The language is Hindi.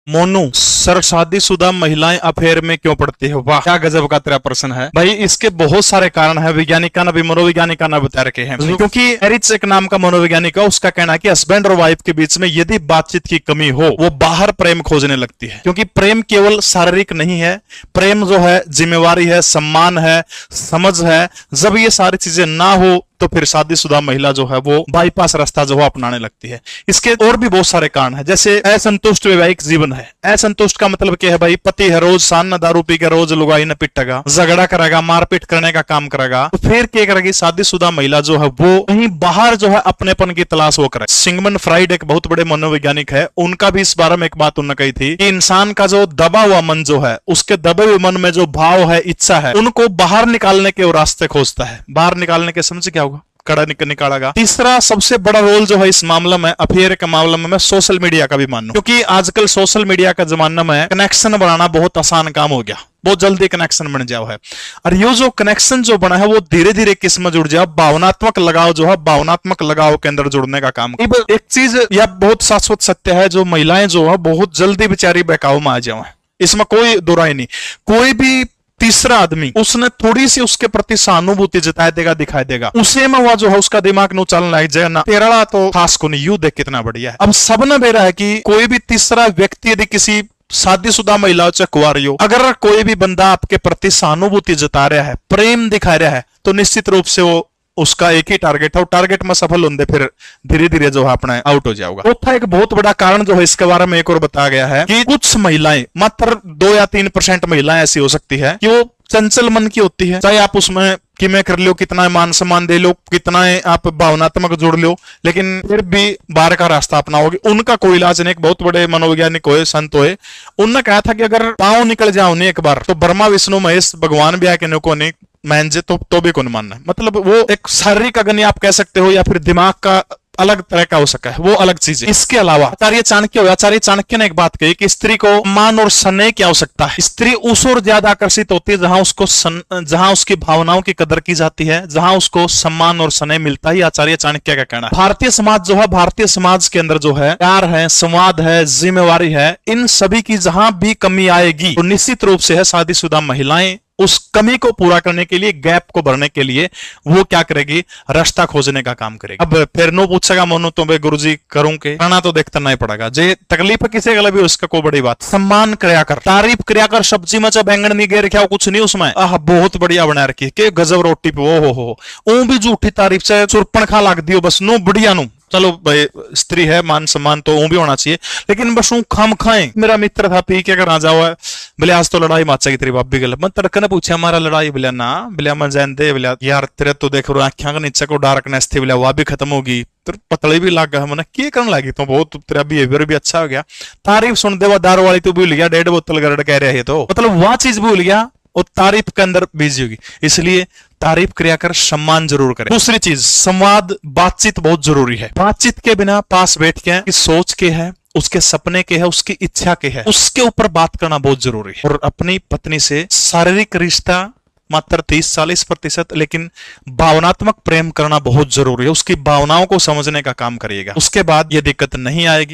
मोनू, सर शादीशुदा महिलाएं अफेयर में क्यों पड़ती है? वाह, क्या गजब का तेरा प्रश्न है भाई। इसके बहुत सारे कारण है, वैज्ञानिक ने भी मनोवैज्ञानिक ने बता रखे हैं। क्योंकि एरिच एक नाम का मनोवैज्ञानिक है, उसका कहना है कि हस्बैंड और वाइफ के बीच में यदि बातचीत की कमी हो, वो बाहर प्रेम खोजने लगती है। क्योंकि प्रेम केवल शारीरिक नहीं है, प्रेम जो है जिम्मेवारी है, सम्मान है, समझ है। जब ये सारी चीजें ना हो तो फिर शादीशुदा महिला जो है वो बाईपास रास्ता जो है अपनाने लगती है। इसके और भी बहुत सारे कारण है, जैसे असंतुष्ट वैवाहिक जीवन है। असंतुष्ट का मतलब क्या है भाई? पति है रोज शान न दारू पी के रोज लुगाई न पिटेगा, झगड़ा करेगा, मारपीट करने का काम करेगा, तो फिर क्या करेगी शादीशुदा महिला जो है वो कहीं बाहर जो है अपनेपन की तलाश वो करे। सिगमंड फ्राइड एक बहुत बड़े मनोवैज्ञानिक है, उनका भी इस बारे में एक बात उन्होंने कही थी कि इंसान का जो दबा हुआ मन जो है, उसके दबे हुए मन में जो भाव है, इच्छा है, उनको बाहर निकालने के वो रास्ते खोजता है। बाहर निकालने के समझ क्या होगा? कड़ा निकालेगा। तीसरा सबसे बड़ा रोल जो है इस मामला में, अफेयर के मामले में, मैं सोशल मीडिया का भी मानूं। क्योंकि आजकल सोशल मीडिया का जमाना में कनेक्शन बनाना बहुत आसान काम हो गया, बहुत जल्दी कनेक्शन बन जाओ है। और ये जो कनेक्शन जो बना है वो धीरे धीरे किस में जुड़ जाओ? भावनात्मक लगाव जो है, भावनात्मक लगाव के अंदर जुड़ने का काम। एक चीज यह बहुत शाश्वत सत्य है, जो महिलाएं जो है बहुत जल्दी बेचारी बहकाव में आ जाओ है, इसमें कोई दो राय नहीं। कोई भी तीसरा आदमी उसने थोड़ी सी उसके प्रति सहानुभूति जताए देगा, दिखाई देगा, उसे में वह जो है उसका दिमाग नो चलने लग जाए ना, तेरा तो खास को नहीं, यू देख कितना बढ़िया है। अब सबने बेरा है कि कोई भी तीसरा व्यक्ति यदि किसी शादीशुदा महिला से कुंवारी हो, अगर कोई भी बंदा आपके प्रति सहानुभूति जता रहा है, प्रेम दिखा रहा है, तो निश्चित रूप से वो उसका एक ही टारगेट है, टारगेट में सफल होंगे, फिर धीरे धीरे जो है अपना आउट हो जाएगा। चौथा एक बहुत बड़ा कारण जो है इसके बारे में एक और बताया गया है कि कुछ महिलाएं, मात्र 2 या 3% महिलाएं ऐसी हो सकती है कि वो चंचल मन की होती है। चाहे आप उसमें कि मैं कर लो, कितना मान सम्मान दे लो, कितना आप भावनात्मक जोड़ लो, लेकिन फिर भी बाहर का रास्ता अपनाओगे। उनका कोई इलाज नहीं। एक बहुत बड़े मनोवैज्ञानिक हुए, संत हुए, उनने कहा था कि अगर पांव निकल जाओ नहीं एक बार, तो ब्रह्मा विष्णु महेश भगवान भी आके नको नहीं मान जे तो भी कौन मानना है। मतलब वो एक शारीरिक अग्नि आप कह सकते हो, या फिर दिमाग का अलग तरह का हो सका है, वो अलग चीज है। इसके अलावा आचार्य चाणक्य ने एक बात कही कि स्त्री को मान और स्नेह की आवश्यकता है। स्त्री उस ओर ज्यादा आकर्षित होती है जहां उसकी भावनाओं की कदर की जाती है, जहां उसको सम्मान और स्नेह मिलता है। आचार्य चाणक्य का कहना है। भारतीय समाज जो है, भारतीय समाज के अंदर जो है प्यार है, संवाद है, जिम्मेवारी है, इन सभी की जहां भी कमी आएगी तो निश्चित रूप से है शादीशुदा महिलाएं उस कमी को पूरा करने के लिए, गैप को भरने के लिए वो क्या करेगी? रास्ता खोजने का काम करेगी। अब फिर नो पूछेगा मोनू तो भाई गुरुजी करूं के करना तो देखता नहीं पड़ेगा। जे तकलीफ किसी गला भी उसका कोई बड़ी बात। सम्मान कराया कर, तारीफ कराया कर। सब्जी में चाहे बैंगन नहीं गे रखा, कुछ नहीं उसमें, आह बहुत बढ़िया बना रखी है, गजब रोटी पे, ओ भी झूठी तारीफ से चुरपन खा लग दियो, बस नो बढ़िया नो। चलो भाई स्त्री है, मान सम्मान तो वो भी होना चाहिए, लेकिन बस वो खाम खाए। मेरा मित्र था, पी के अगर आ जाओ है, बोले आज तो लड़ाई माचा की तेरी भाभी गल। मैं तड़के ने पूछा हमारा लड़ाई, बोलिया ना, बोलिया मैं जान दे, बोलिया यार तेरे तो देख रहा आंखों के नीचे को डार्कनेस थी, बोलिया वह भी खत्म होगी, तेरे पतली भी लग गया। मैंने क्या करने लगी तो बहुत तेरा बिहेवियर भी अच्छा हो गया। तारीफ सुन दे वो दारू वाली तो भूल गया, 1.5 बोतल गरड़ कह रहा है, तो मतलब वह चीज भूल गया, और तारीफ के अंदर बिजी होगी। इसलिए तारीफ क्रिया कर, सम्मान जरूर करें। दूसरी चीज संवाद, बातचीत बहुत जरूरी है। बातचीत के बिना पास बैठ के सोच के है, उसके सपने के है, उसकी इच्छा के है, उसके ऊपर बात करना बहुत जरूरी है। और अपनी पत्नी से शारीरिक रिश्ता मात्र 30-40%, लेकिन भावनात्मक प्रेम करना बहुत जरूरी है। उसकी भावनाओं को समझने का काम करिएगा, उसके बाद ये दिक्कत नहीं आएगी।